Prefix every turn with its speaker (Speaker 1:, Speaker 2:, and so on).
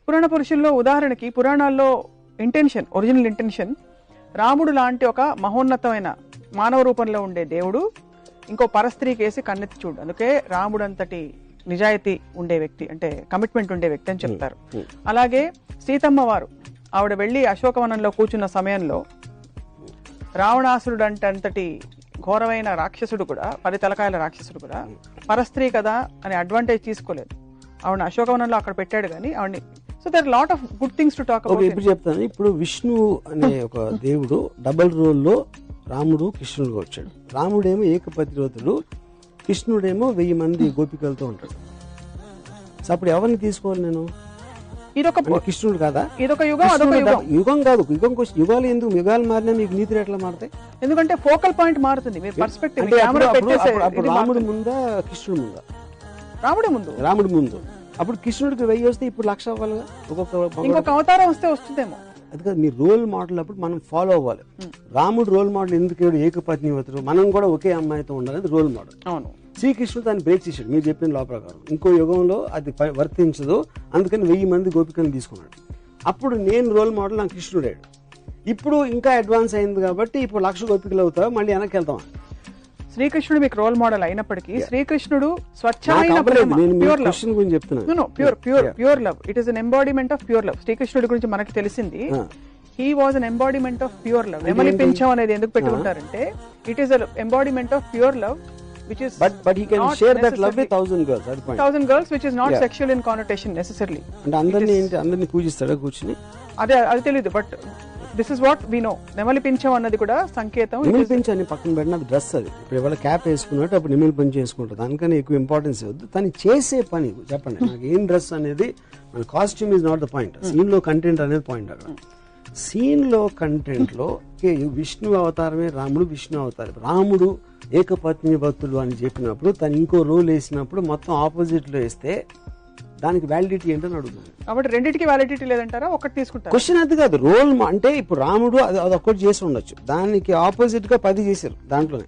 Speaker 1: పురాణ పురుషుల్లో ఉదాహరణకి పురాణాల్లో ఇంటెన్షన్, ఒరిజినల్ ఇంటెన్షన్ రాముడు లాంటి ఒక మహోన్నతమైన మానవ రూపంలో ఉండే దేవుడు ఇంకో పరస్త్రీ కేసి కన్నెత్తి చూడు, అందుకే రాముడు అంతటి నిజాయితీ ఉండే వ్యక్తి, అంటే కమిట్మెంట్ ఉండే వ్యక్తి అని చెప్తారు. అలాగే సీతమ్మ వారు ఆవిడ వెళ్లి అశోకవనంలో కూర్చున్న సమయంలో రావణాసురుడు అంటే అంతటి ఘోరమైన రాక్షసుడు కూడా, 10 తలకాయల రాక్షసుడు కూడా పరస్త్రీ కదా అని అడ్వాంటేజ్ తీసుకోలేదు. ఆవిడ అశోకవనంలో అక్కడ పెట్టాడు కానీ ఆవిడని. So there lot of good things to talk about.
Speaker 2: ఇప్పుడు చెప్తాను. ఇప్పుడు విష్ణు అనే ఒక దేవుడు డబల్ రోల్లో రాముడు కృష్ణుడుగా వచ్చాడు. రాముడేమో ఏకపతివ్రతుడు, కృష్ణుడేమో 1000 మంది గోపికలతో ఉంటాడు. సో అప్పుడు ఎవరిని తీసుకోవాలి నేను?
Speaker 1: ఇదొక
Speaker 2: కృష్ణుడు కదా,
Speaker 1: ఇదొక యుగం, అదొక యుగం.
Speaker 2: యుగం కాదు, యుగాలు ఎందుకు? యుగాలు మారినా మీకు నీతులు ఎట్లా మారుతాయి?
Speaker 1: ఎందుకంటే ఫోకల్ పాయింట్ మారుతుంది, మీరు పర్స్పెక్టివ్.
Speaker 2: రాముడు ముందా కృష్ణుడు ముందా? రాముడు ముందు. అప్పుడు కృష్ణుడికి 1000 వస్తే ఇప్పుడు 1,00,000 అవ్వాలిగా.
Speaker 1: ఇంకొక అవతారం వస్తే వస్తుందేమో.
Speaker 2: అది కాదు, మీ రోల్ మోడల్ అప్పుడు మనం ఫాలో అవ్వాలి. రాముడు రోల్ మోడల్ ఎందుకు? ఏకపత్నివ్రతుడు, మనం కూడా ఒకే అమ్మాయితో ఉండాలి, రోల్ మోడల్.
Speaker 1: అవును.
Speaker 2: శ్రీకృష్ణుడు దాన్ని బ్రేక్ చేశాడు, మీరు చెప్పిన లా ప్రకారం. ఇంకో యుగంలో అది వర్తించదు, అందుకని 1000 మంది గోపికలను తీసుకున్నాడు. అప్పుడు నేను రోల్ మోడల్, నాకు కృష్ణుడాడు. ఇప్పుడు ఇంకా అడ్వాన్స్ అయింది కాబట్టి ఇప్పుడు 1,00,000 గోపికలు అవుతావు, మళ్ళీ వెనక్కి వెళ్తాం.
Speaker 1: శ్రీకృష్ణుడు మీకు రోల్ మోడల్ అయినప్పటికీ శ్రీకృష్ణుడు స్వచ్ఛమైన pure love. It is an embodiment of pure love. శ్రీకృష్ణుడి గురించి మనకి తెలిసింది, he was an embodiment of pure love. నెమలి పింఛం అనేది ఎందుకు పెట్టుకుంటారంటే it is an embodiment of pure love, which is
Speaker 2: but he can share that love with 1,000 girls. That point.
Speaker 1: 1,000 girls, which is not sexual in connotation necessarily.
Speaker 2: And అందరిని పూజిస్తాడా కూర్చుని?
Speaker 1: అది తెలియదు, but this is what we know. నెమలి పింఛం అన్నది కూడా సంకేతం.
Speaker 2: నెమలి పింఛాన్ని పక్కన పెట్టిన డ్రెస్, అది ఇప్పుడు ఎవరు క్యాప్ వేసుకున్నట్టు అప్పుడు నెమలి పింఛం వేసుకుంటారు. దానికన్నా ఎక్కువ ఇంపార్టెన్స్ ఇవ్వద్దు. తను చేసే పని చెప్పండి. నాకు ఏం డ్రెస్ అనేది, మన costume is not the point, scene లో కంటెంట్ అనేది పాయింట్. అక్కడ సీన్ లో కంటెంట్ లో విష్ణు అవతారమే రాముడు, విష్ణు అవతారం. రాముడు ఏకపత్ని భక్తులు అని చెప్పినప్పుడు తను ఇంకో రోల్ వేసినప్పుడు మొత్తం ఆపోజిట్ లో వేస్తే దానికి వ్యాలిడిటీ ఏంటని అడుగుతున్నాను.
Speaker 1: కాబట్టి రెండింటికి వ్యాలిడిటీ లేదంటారా? ఒకటి తీసుకుంటారు.
Speaker 2: క్వశ్చన్ అది కాదు. రోల్ అంటే ఇప్పుడు రాముడు అది ఒక్కటి చేసి ఉండొచ్చు, దానికి ఆపోజిట్ గా 10 చేశారు దాంట్లోనే.